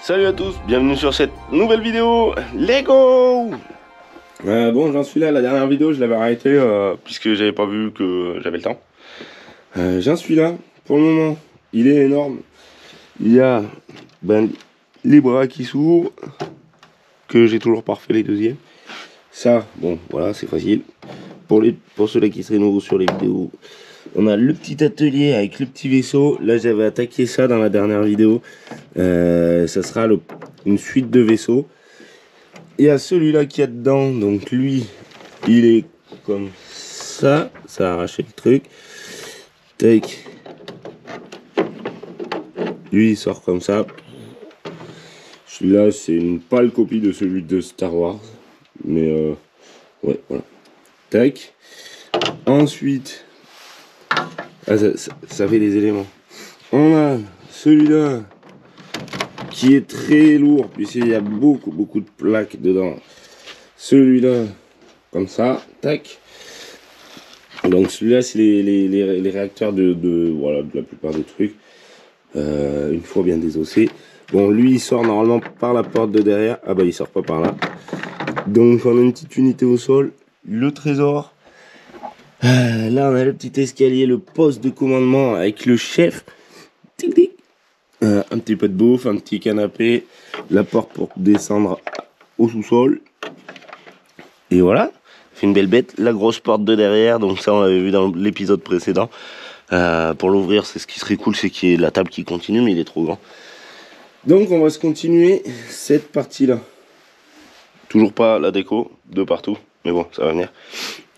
Salut à tous, bienvenue sur cette nouvelle vidéo Lego. Bon, j'en suis là, la dernière vidéo je l'avais arrêtée puisque j'avais pas vu que j'avais le temps. J'en suis là, pour le moment, il est énorme. Il y a les bras qui s'ouvrent, que j'ai toujours pas refait les deuxièmes. Ça, bon, voilà, c'est facile. Pour ceux-là qui seraient nouveaux sur les vidéos, on a le petit atelier avec le petit vaisseau. Là, j'avais attaqué ça dans la dernière vidéo. Ça sera une suite de vaisseaux. Il y a celui-là qui est dedans. Donc lui, il est comme ça. Ça a arraché le truc. Tac. Lui, il sort comme ça. Celui-là, c'est une pâle copie de celui de Star Wars. Mais ouais, voilà. Tac. Ensuite, ça fait des éléments. On a celui-là qui est très lourd puisqu'il y a beaucoup de plaques dedans. Celui-là, comme ça, tac. Donc celui-là, c'est les réacteurs voilà, de la plupart des trucs. Une fois bien désossé. Bon, lui, il sort normalement par la porte de derrière. Ah bah, il sort pas par là. Donc on a une petite unité au sol. Le trésor. Là, on a le petit escalier, le poste de commandement avec le chef. Tic tic. Un petit peu de bouffe, un petit canapé, la porte pour descendre au sous-sol. Et voilà, c'est une belle bête. La grosse porte de derrière, donc ça on l'avait vu dans l'épisode précédent. Pour l'ouvrir, c'est ce qui serait cool, c'est qu'il y ait la table qui continue, mais il est trop grand. Donc on va se continuer cette partie-là. Toujours pas la déco de partout, mais bon, ça va venir.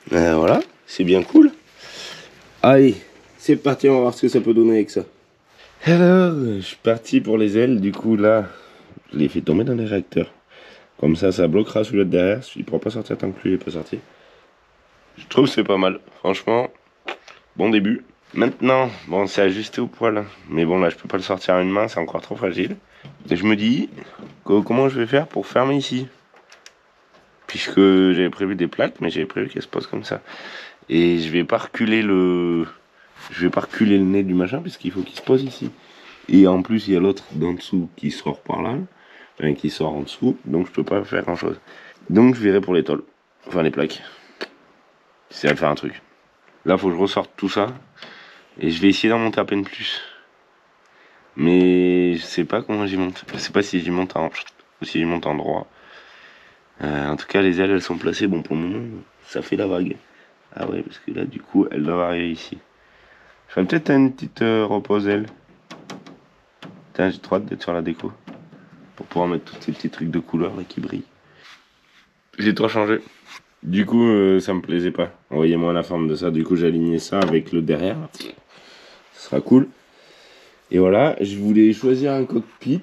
Voilà, c'est bien cool. Allez, c'est parti, on va voir ce que ça peut donner avec ça. Alors, je suis parti pour les ailes, du coup là, je l'ai fait tomber dans les réacteurs. Comme ça bloquera celui-là de derrière, il ne pourra pas sortir tant que lui n'est pas sorti. Je trouve que c'est pas mal, franchement, bon début. Maintenant, bon c'est ajusté au poil, mais bon là je peux pas le sortir à une main, c'est encore trop fragile. Et je me dis, comment je vais faire pour fermer ici? Puisque j'avais prévu des plaques, mais j'avais prévu qu'elles se posent comme ça. Et je vais pas reculer le nez du machin, puisqu'il faut qu'il se pose ici. Et en plus, il y a l'autre d'en dessous qui sort par là, enfin, qui sort en dessous, donc je peux pas faire grand chose. Donc je verrai pour les tôles, enfin les plaques. J'essaierai de faire un truc. Là, faut que je ressorte tout ça, et je vais essayer d'en monter à peine plus. Mais je sais pas comment j'y monte. Je sais pas si j'y monte en droit. En tout cas, les ailes, elles sont placées. Bon, pour le moment, ça fait la vague. Ah ouais, parce que là, du coup, elles doivent arriver ici. Je ferai peut-être une petite repose-aile. Putain, j'ai trop hâte d'être sur la déco. Pour pouvoir mettre tous ces petits trucs de couleur là qui brillent. J'ai tout changé. Du coup, ça me plaisait pas. Envoyez-moi la forme de ça. Du coup, j'ai aligné ça avec le derrière. Ce sera cool. Et voilà, je voulais choisir un cockpit.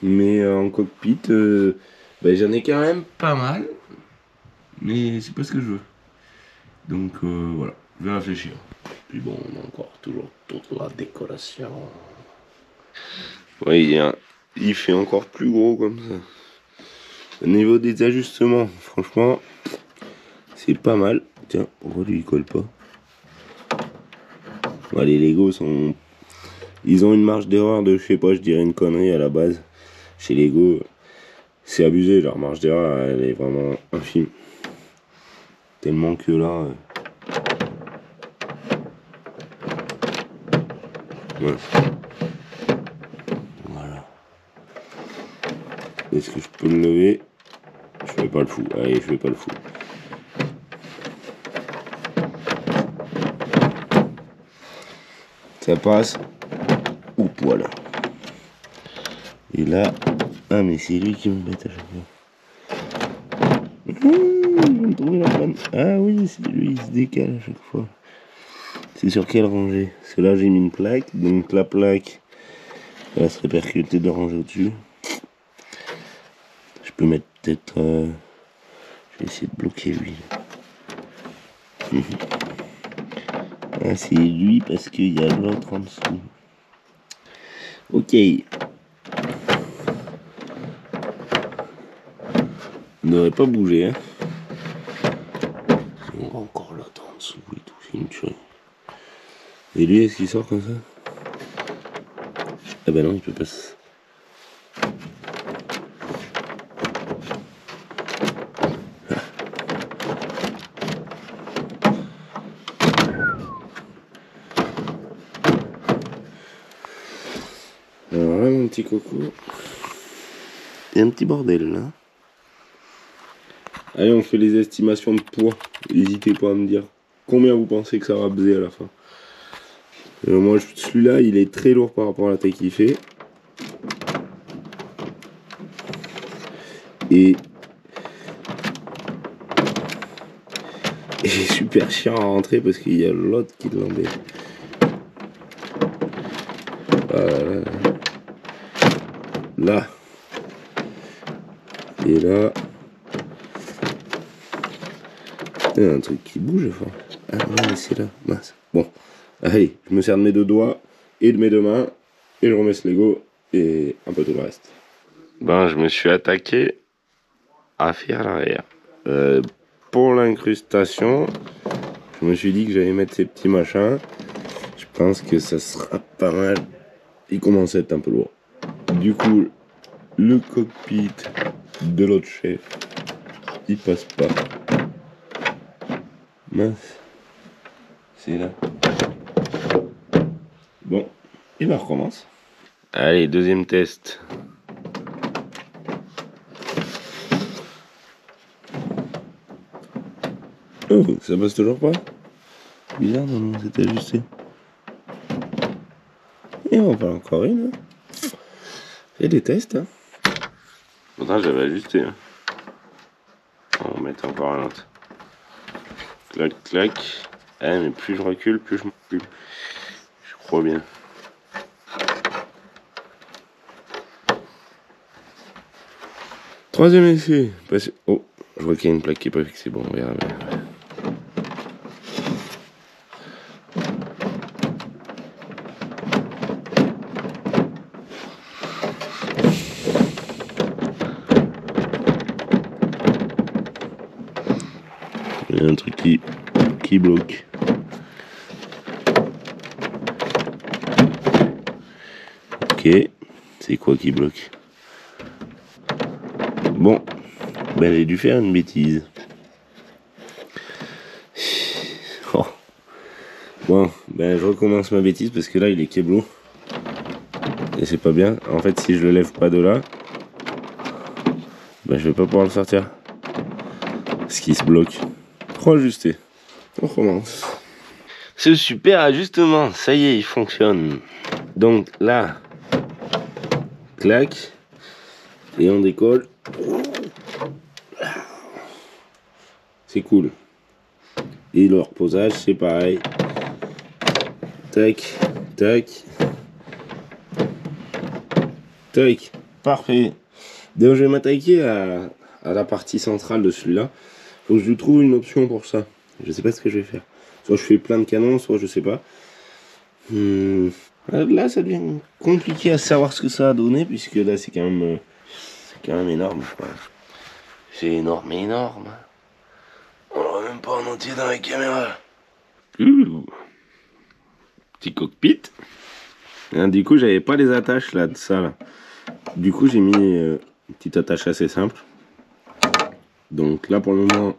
Mais en cockpit, j'en ai quand même pas mal. Mais c'est pas ce que je veux. Donc voilà, je vais réfléchir. Puis bon, on a encore toujours toute la décoration. Oui, il fait encore plus gros comme ça. Au niveau des ajustements, franchement, c'est pas mal. Tiens, pourquoi lui il colle pas? Ouais, les Lego sont... Ils ont une marge d'erreur de, je sais pas, je dirais une connerie à la base. Chez Lego, c'est abusé, leur marge d'erreur, elle est vraiment infime. Tellement que là... Ouais. Voilà. Est-ce que je peux le lever? Je vais pas le fou. Allez, je vais pas le fou. Ça passe au poil. Et là, ah mais c'est lui qui me bête à chaque fois. J'ai trouvé la panne. Ah oui, c'est lui, il se décale à chaque fois. C'est sur quelle rangée? Parce que là j'ai mis une plaque, donc la plaque elle va se répercuter de ranger au-dessus. Je peux mettre peut-être... Je vais essayer de bloquer lui. Ah, c'est lui parce qu'il y a l'autre en dessous. Ok. Il ne devrait pas bouger. Hein. On va encore l'autre en dessous et tout. C'est une tuerie. Et lui, est-ce qu'il sort comme ça? Ah bah non, il peut pas. petit coco. Il y a un petit bordel là. Allez, on fait les estimations de poids. N'hésitez pas à me dire combien vous pensez que ça va peser à la fin. Moi, celui-là, il est très lourd par rapport à la taille qu'il fait. Et c'est super chiant à rentrer parce qu'il y a l'autre qui l'embête. Là. Et là. Il y a un truc qui bouge, enfin. Ah non, mais c'est là. Mince. Bon. Allez, je me sers de mes deux doigts et de mes deux mains. Et je remets ce Lego et un peu tout le reste. Ben, je me suis attaqué à faire l'arrière. Pour l'incrustation, je me suis dit que j'allais mettre ces petits machins. Je pense que ça sera pas mal. Il commence à être un peu lourd. Du coup, le cockpit de l'autre chef, il passe pas. Mince. C'est là. Bon, et ben on recommence. Allez, deuxième test. Oh, ça passe toujours pas? Bizarre, non, c'est ajusté. Et on va faire encore une. Et des tests. Hein. Pourtant, j'avais ajusté. Hein. On va mettre encore un autre. Clac, clac. Ah, mais plus je recule, plus je m'occupe. Je crois bien. Troisième essai. Oh, je vois qu'il y a une plaque qui n'est pas fixée. Bon, on verra. Il y a un truc qui bloque. Ok, c'est quoi qui bloque? Bon, ben j'ai dû faire une bêtise. Oh. Bon, ben je recommence ma bêtise parce que là il est keblo. Et c'est pas bien. En fait, si je le lève pas de là, ben je vais pas pouvoir le sortir. Parce qu'il se bloque. Trop ajusté. On recommence. Ce super ajustement, ça y est, il fonctionne. Donc là, clac, et on décolle. C'est cool. Et le reposage, c'est pareil. Tac, tac, tac. Parfait. Donc je vais m'attaquer à la partie centrale de celui-là. Faut que je lui trouve une option pour ça. Je sais pas ce que je vais faire. Soit je fais plein de canons, soit je sais pas. Là, ça devient compliqué à savoir ce que ça a donné, puisque là, c'est quand même énorme. C'est énorme, énorme. On le voit même pas en entier dans la caméra. Petit cockpit. Et, du coup, j'avais pas les attaches là de ça. Là. Du coup, j'ai mis une petite attache assez simple. Donc là, pour le moment,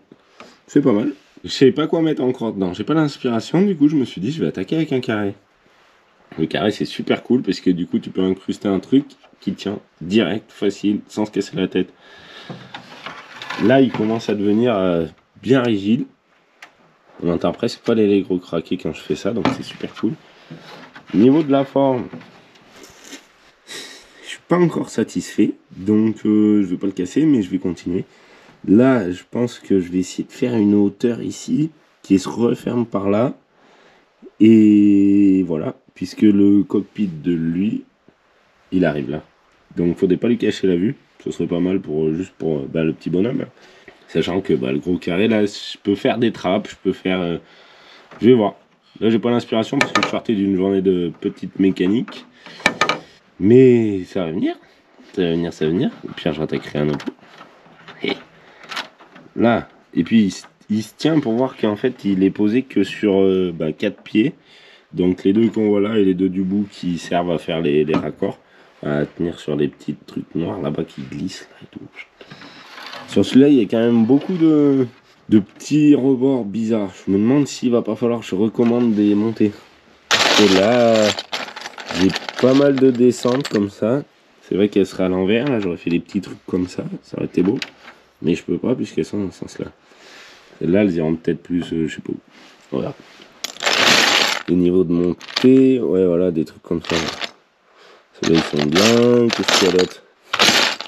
c'est pas mal. Je savais pas quoi mettre encore dedans. J'ai pas l'inspiration. Du coup, je me suis dit, je vais attaquer avec un carré. Le carré, c'est super cool parce que du coup, tu peux incruster un truc qui tient direct, facile, sans se casser la tête. Là, il commence à devenir bien rigide. On n'entend presque pas les Lego craquer quand je fais ça, donc c'est super cool. Au niveau de la forme, je suis pas encore satisfait, donc je vais pas le casser, mais je vais continuer. Là, je pense que je vais essayer de faire une hauteur ici qui se referme par là. Et voilà, puisque le cockpit de lui, il arrive là. Donc il faudrait pas lui cacher la vue. Ce serait pas mal pour juste pour le petit bonhomme. Sachant que le gros carré, là, je peux faire des trappes, je peux faire... je vais voir. Là, j'ai pas l'inspiration parce que je sortais d'une journée de petite mécanique. Mais ça va venir. Ça va venir, ça va venir. Et puis je rattaquerai un autre. Et là, et puis il se tient pour voir qu'en fait, il est posé que sur 4 pieds. Donc les deux qu'on voit là et les deux du bout qui servent à faire les raccords. À tenir sur les petits trucs noirs là-bas qui glissent là et tout. Sur celui-là, il y a quand même beaucoup de petits rebords bizarres. Je me demande s'il va pas falloir que je recommande des montées. Et là, j'ai pas mal de descentes comme ça. C'est vrai qu'elle serait à l'envers, là j'aurais fait des petits trucs comme ça aurait été beau. Mais je peux pas puisqu'elles sont dans ce sens là. Celles-là elles iront peut-être plus, je sais pas où. Voilà. Au niveau de montée, ouais voilà, des trucs comme ça. Ceux-là ils sont bien, qu'est-ce qu'il y a d'autre?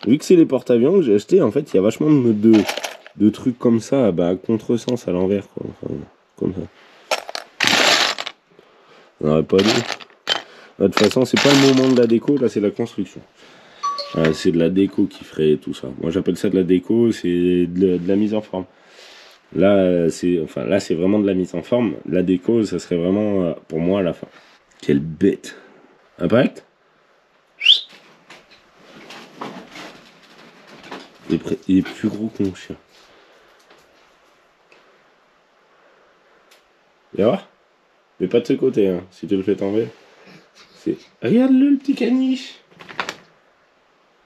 Vu que c'est les porte-avions que j'ai acheté, en fait il y a vachement de trucs comme ça, bah, à contresens, à l'envers quoi. Enfin, comme ça. On n'aurait pas dit. De toute façon c'est pas le moment de la déco, là c'est la construction. C'est de la déco qui ferait tout ça. Moi j'appelle ça de la déco, c'est de la mise en forme. Là c'est vraiment de la mise en forme. La déco ça serait vraiment pour moi à la fin. Quelle bête. Impact. Il est plus gros que mon chien. Viens voir. Mais pas de ce côté hein, si tu le fais tomber. Regarde-le le petit caniche.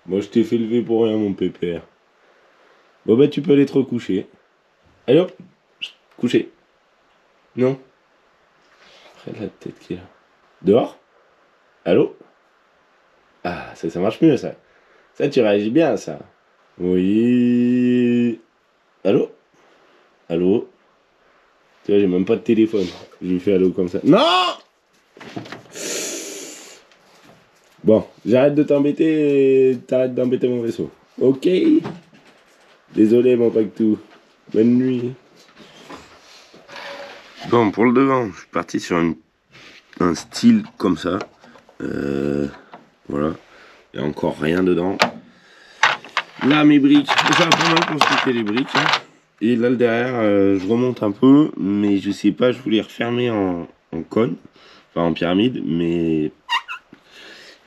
Moi je t'ai fait lever pour rien mon pépère. Bon bah tu peux aller te recoucher. Allez hop, coucher. Non. Regarde la tête qu'il a. Dehors. Allô. Ah ça marche mieux ça. Ça tu réagis bien ça. Oui. Allô. Allô. Tu vois j'ai même pas de téléphone. Je lui fais allô comme ça. Non. Bon, j'arrête de t'embêter et t'arrêtes d'embêter mon vaisseau. Ok. Désolé mon Pactou. Bonne nuit. Bon, pour le devant, je suis parti sur un style comme ça. Voilà. Il n'y a encore rien dedans. Là, mes briques. J'ai un peu mal construit les briques. Hein. Et là, le derrière, je remonte un peu. Mais je sais pas, je voulais refermer en cône. Enfin, en pyramide. Mais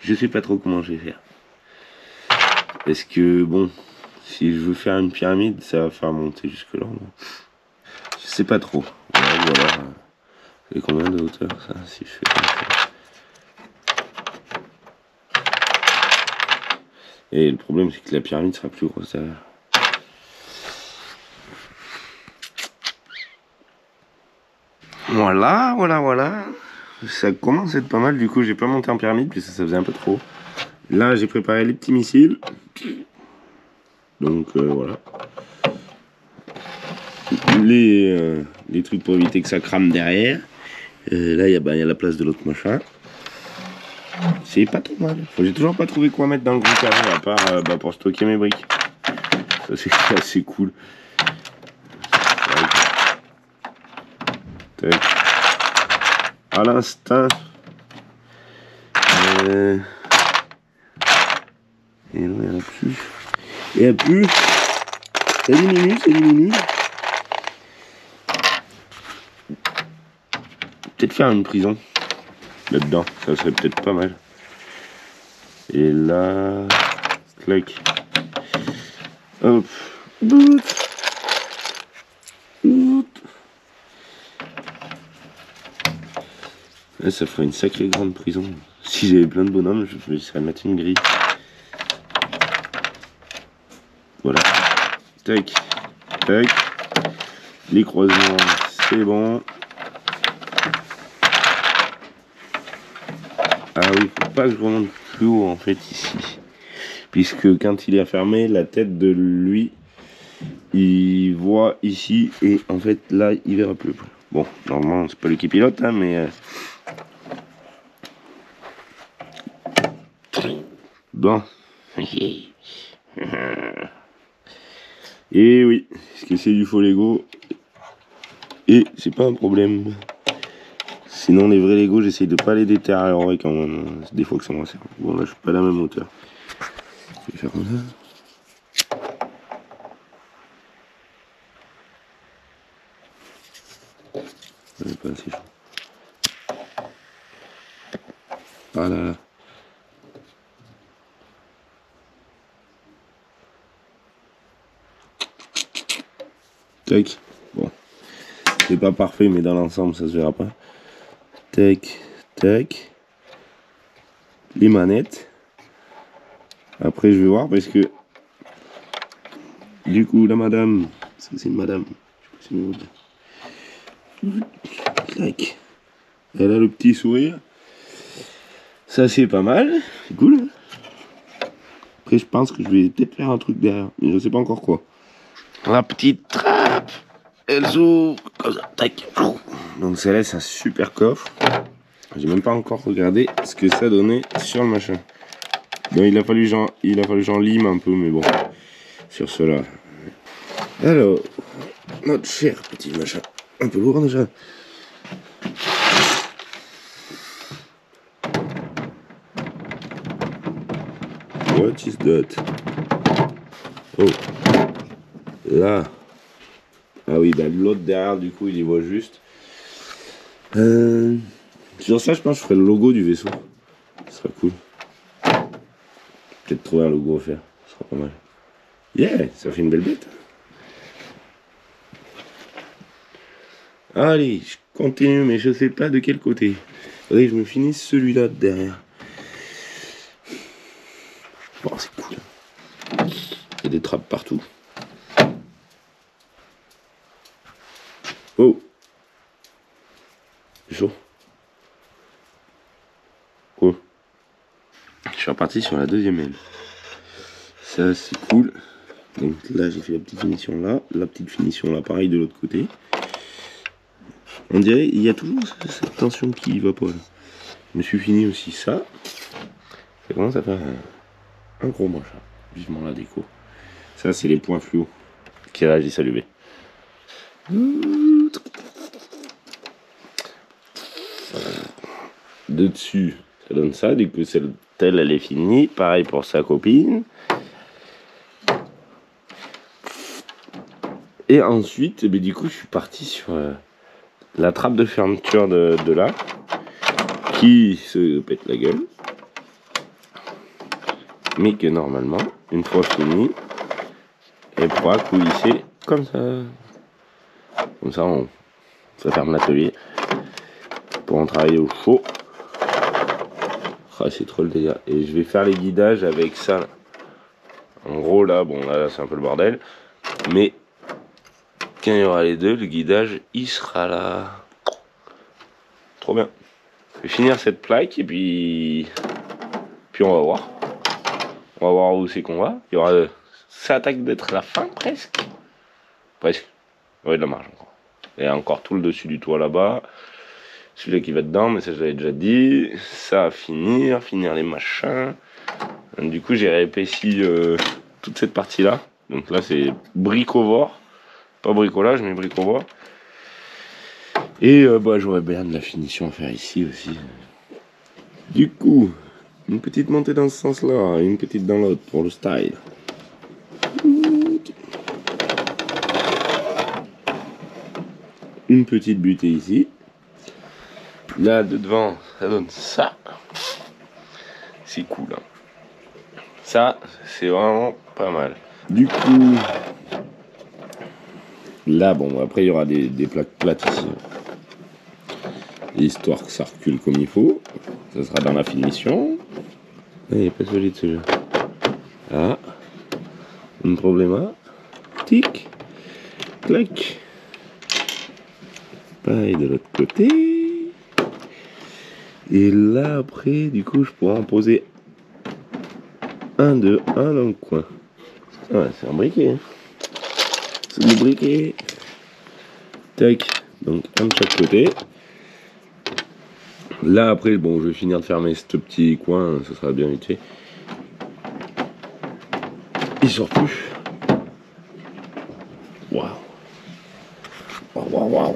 je sais pas trop comment je vais faire. Parce que, bon, si je veux faire une pyramide, ça va faire monter jusque là. Non, je sais pas trop. Voilà. C'est combien de hauteur ça si je fais comme ça. Et le problème c'est que la pyramide sera plus grosse derrière. Voilà. Ça commence à être pas mal, du coup j'ai pas monté en pyramide puisque ça faisait un peu trop. Là j'ai préparé les petits missiles. Donc voilà. Les trucs pour éviter que ça crame derrière. Là il y a la place de l'autre machin. C'est pas trop mal. J'ai toujours pas trouvé quoi mettre dans le gros carré à part pour stocker mes briques. Ça c'est assez cool. Tac. À l'instinct. Et non, il n'y en a plus. Il n'y en a plus. Ça diminue. Peut-être faire une prison là-dedans, ça serait peut-être pas mal. Et là, clac. Hop. Là, ça ferait une sacrée grande prison. Si j'avais plein de bonhommes, je vais essayer de mettre une grille. Voilà. Tac. Les croisements, c'est bon. Ah oui, faut pas que je remonte plus haut en fait ici. Puisque quand il est fermé, la tête de lui, il voit ici et en fait là, il verra plus. Bon, normalement, c'est pas lui qui pilote, hein, mais... Bon. Et oui, parce que c'est du faux Lego. Et c'est pas un problème. Sinon les vrais Lego, j'essaye de pas les détériorer quand même. Des fois que ça m'en sert. Bon là je suis pas à la même hauteur. Je vais faire comme ça. Pas assez chaud. Voilà. Tac. Bon. C'est pas parfait mais dans l'ensemble ça se verra pas. Tac. Les manettes. Après je vais voir parce que du coup la madame, parce que c'est une madame, je sais pas si vous... Tac. Elle a le petit sourire. Ça c'est pas mal, c'est cool. Après, je pense que je vais peut-être faire un truc derrière, mais je sais pas encore quoi. La petite trappe, elle s'ouvre comme ça, tac. Donc celle-là, c'est un super coffre. J'ai même pas encore regardé ce que ça donnait sur le machin. Donc il a fallu j'en lime un peu, mais bon, sur cela. Alors, notre cher petit machin, un peu lourd déjà. What is that? Oh, là. Ah oui, bah l'autre derrière, du coup, il y voit juste. Sur ça, je pense que je ferai le logo du vaisseau. Ce sera cool. Peut-être trouver un logo à faire, ce sera pas mal. Yeah, ça fait une belle bête. Allez, je continue, mais je sais pas de quel côté. Faudrait que je me finisse celui-là derrière. Bon, c'est cool. Il y a des trappes partout. Oh, c'est chaud. Oh. Je suis reparti sur la deuxième aile. Ça, c'est cool. Donc là, j'ai fait la petite finition là. La petite finition là, pareil de l'autre côté. On dirait, il y a toujours cette tension qui va pas là. Je me suis fini aussi ça. Ça commence à faire un gros machin. Vivement la déco. Ça, c'est les points fluo qui réagissent à l'UV. De dessus, ça donne ça. Du coup, celle elle est finie. Pareil pour sa copine. Et ensuite, eh bien, du coup, je suis parti sur la trappe de fermeture de là, qui se pète la gueule. Mais que normalement, une fois fini, elle pourra coulisser comme ça. Comme ça, ça ferme l'atelier pour en travailler au chaud. Ah, c'est trop le délire. Et je vais faire les guidages avec ça. En gros, là, bon, là, c'est un peu le bordel. Mais quand il y aura les deux, le guidage, il sera là. Trop bien. Je vais finir cette plaque et puis on va voir. On va voir où c'est qu'on va. Il y aura. Ça attaque d'être la fin presque. Presque. Ouais, de la marge encore. Il y a encore tout le dessus du toit là-bas. Celui-là qui va dedans, mais ça je l'avais déjà dit. Ça à finir les machins. Du coup j'ai réépaissi toute cette partie-là. Donc là c'est bricovore. Pas bricolage mais bricovore. Et bah j'aurais bien de la finition à faire ici aussi. Du coup, une petite montée dans ce sens-là, une petite dans l'autre pour le style. Une petite butée ici. Là de devant, ça donne ça. C'est cool. Hein. Ça, c'est vraiment pas mal. Du coup, là, bon, après il y aura des plaques plates ici. Histoire que ça recule comme il faut. Ça sera dans la finition. Ah, il n'est pas solide celui-là. Ah, un problème. Tic, clac. Pareil de l'autre côté. Et là, après, du coup, je pourrais en poser un dans le coin. Ah, c'est un briquet. Hein. C'est du briquet. Tac. Donc, un de chaque côté. Là, après, bon, je vais finir de fermer ce petit coin. Ça sera bien vite fait. Il sort plus. Waouh. Waouh, waouh, waouh.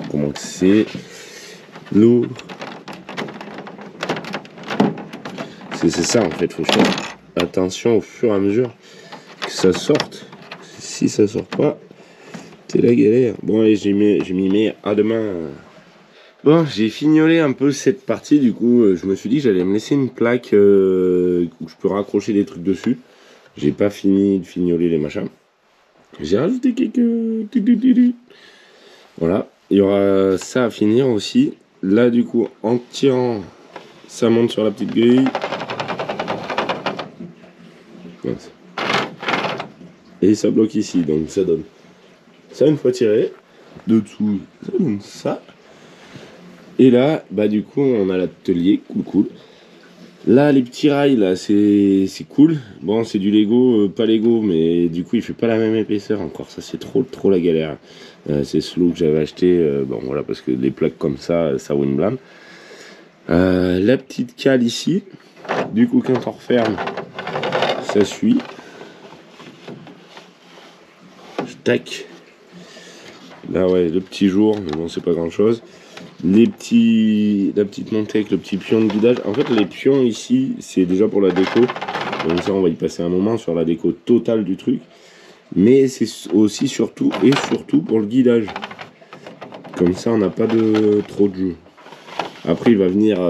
Comment que c'est lourd. C'est ça en fait, faut faire attention au fur et à mesure que ça sorte. Si ça sort pas, c'est la galère. Bon allez, je m'y mets à demain. Bon, j'ai fignolé un peu cette partie, du coup je me suis dit que j'allais me laisser une plaque où je peux raccrocher des trucs dessus. J'ai pas fini de fignoler les machins. J'ai rajouté quelques... Voilà, il y aura ça à finir aussi. Là du coup, en tirant, ça monte sur la petite grille. Et ça bloque ici, donc ça donne ça une fois tiré. De dessous, ça donne ça. Et là, bah du coup, on a l'atelier, cool. Là, les petits rails, là, c'est cool. Bon, c'est du Lego, pas Lego, mais du coup, il fait pas la même épaisseur encore. Ça, c'est trop la galère. C'est ce lot que j'avais acheté. Bon, voilà, parce que les plaques comme ça vaut une blâme. La petite cale ici. Du coup, quand on referme, ça suit. Tac. Là, ouais, le petit jour, mais bon, c'est pas grand chose. La petite montée avec le petit pion de guidage. En fait, les pions ici, c'est déjà pour la déco. Donc ça, on va y passer un moment sur la déco totale du truc. Mais c'est aussi surtout pour le guidage. Comme ça, on n'a pas trop de jeu. Après, il va venir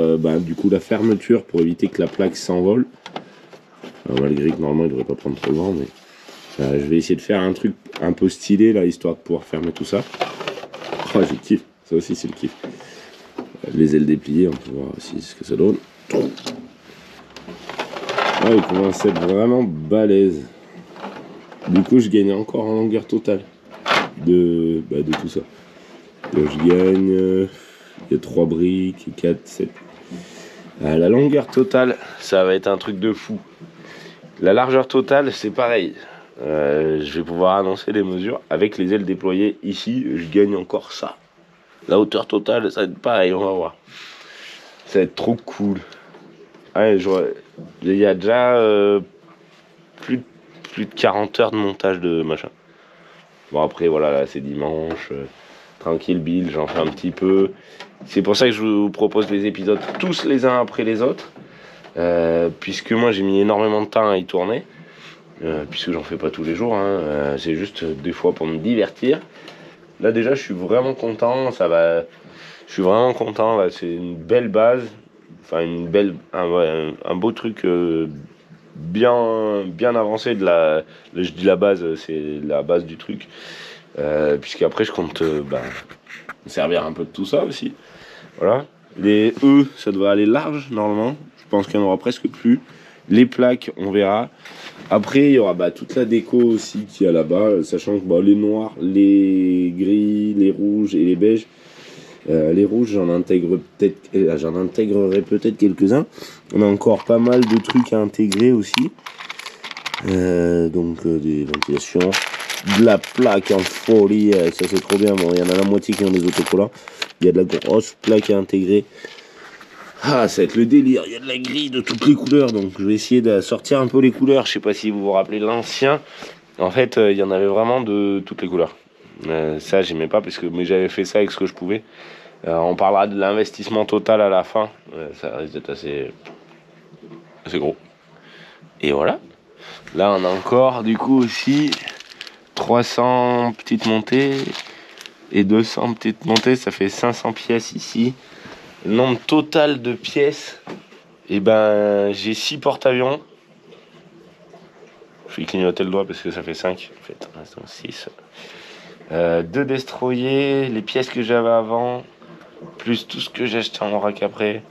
du coup la fermeture pour éviter que la plaque s'envole. Malgré que normalement, il devrait pas prendre trop grand, mais je vais essayer de faire un truc un peu stylé là, histoire de pouvoir fermer tout ça. Oh, j'ai le kiff. Ça aussi, c'est le kiff. Les ailes dépliées, on peut voir aussi ce que ça donne. Ah, il commence à être vraiment balèze. Du coup, je gagne encore en longueur totale de tout ça. Donc, je gagne. Il y a 3 briques, 4, 7. La longueur totale, ça va être un truc de fou. La largeur totale, c'est pareil. Je vais pouvoir annoncer les mesures. Avec les ailes déployées, ici, je gagne encore ça. La hauteur totale, ça va être pareil, on va voir. Ça va être trop cool. Ouais, il y a déjà plus de 40 heures de montage de machin. Bon, après, voilà, là, c'est dimanche. Tranquille, Bill, j'en fais un petit peu. C'est pour ça que je vous propose les épisodes tous les uns après les autres. Puisque moi, j'ai mis énormément de temps à y tourner. Puisque j'en fais pas tous les jours. C'est juste des fois pour me divertir. Là, déjà, je suis vraiment content. Je suis vraiment content. Là, c'est une belle base. Enfin, un beau truc bien avancé je dis la base, c'est la base du truc. Puisqu'après, je compte me servir un peu de tout ça aussi. Voilà. Les E, ça devrait aller large, normalement. Je pense qu'il n'y en aura presque plus. Les plaques, on verra. Après, il y aura toute la déco aussi qu'il y a là-bas, sachant que les noirs, les gris, les rouges et les beiges, les rouges, j'en intégrerai peut-être quelques-uns. On a encore pas mal de trucs à intégrer aussi. Donc des ventilations, de la plaque en folie, ça c'est trop bien. Bon, il y en a la moitié qui ont des autocollants. Il y a de la grosse plaque à intégrer. Ah, ça va être le délire. Il y a de la grille de toutes les couleurs, donc je vais essayer de sortir un peu les couleurs. Je sais pas si vous vous rappelez l'ancien. En fait, il y en avait vraiment de toutes les couleurs. Ça, j'aimais pas mais j'avais fait ça avec ce que je pouvais. On parlera de l'investissement total à la fin. Ça risque d'être assez gros. Et voilà. Là, on a encore, du coup, aussi 300 petites montées et 200 petites montées. Ça fait 500 pièces ici. Le nombre total de pièces, j'ai 6 porte-avions. Je vais clignoter le doigt parce que ça fait 5. En fait, 6. 2 destroyers, les pièces que j'avais avant, plus tout ce que j'ai acheté en vrac après.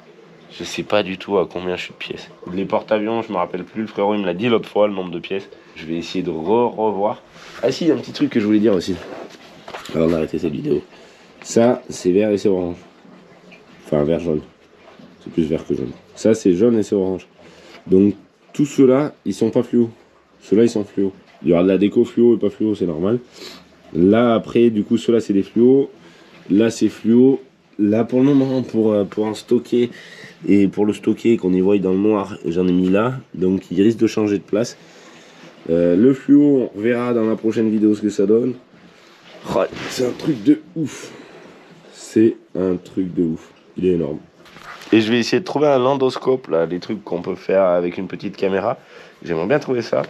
Je sais pas du tout à combien je suis de pièces. Les porte-avions, je me rappelle plus. Le frérot, il me l'a dit l'autre fois, le nombre de pièces. Je vais essayer de revoir. Ah si, il y a un petit truc que je voulais dire aussi. Avant d'arrêter cette vidéo. Ça, c'est vert et c'est orange. Enfin, vert jaune. C'est plus vert que jaune. Ça, c'est jaune et c'est orange. Donc, tous ceux-là, ils sont pas fluo. Ceux-là, ils sont fluo. Il y aura de la déco fluo et pas fluo, c'est normal. Là, après, du coup, ceux-là, c'est des fluos. Là, c'est fluo. Là, pour le moment, pour en stocker et pour le stocker, qu'on y voit dans le noir, j'en ai mis là. Donc, il risque de changer de place. Le fluo, on verra dans la prochaine vidéo ce que ça donne. Oh, c'est un truc de ouf. C'est un truc de ouf. Il est énorme. Et je vais essayer de trouver un landoscope, là, des trucs qu'on peut faire avec une petite caméra. J'aimerais bien trouver ça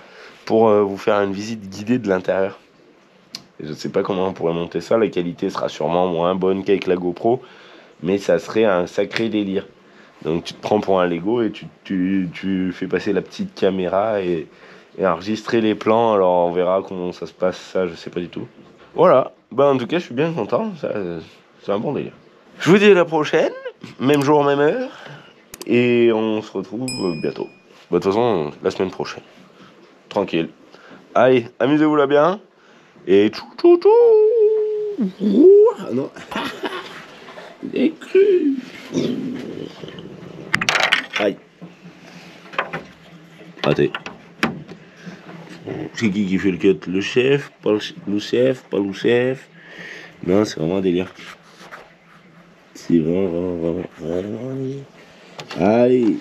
pour vous faire une visite guidée de l'intérieur. Je ne sais pas comment on pourrait monter ça. La qualité sera sûrement moins bonne qu'avec la GoPro, mais ça serait un sacré délire. Donc tu te prends pour un Lego et tu fais passer la petite caméra et enregistrer les plans. Alors on verra comment ça se passe, ça je sais pas du tout. Voilà, en tout cas je suis bien content, c'est un bon délire. Je vous dis à la prochaine, même jour, même heure, et on se retrouve bientôt. De toute façon, la semaine prochaine. Tranquille. Allez, amusez-vous là bien. Et tchou tchou tchou. Ah non. J'ai cru. Aïe. Raté. C'est qui fait le cut? Le chef? Pas le chef? Pas le chef? Non, c'est vraiment un délire. C'est vraiment un délire. Allez.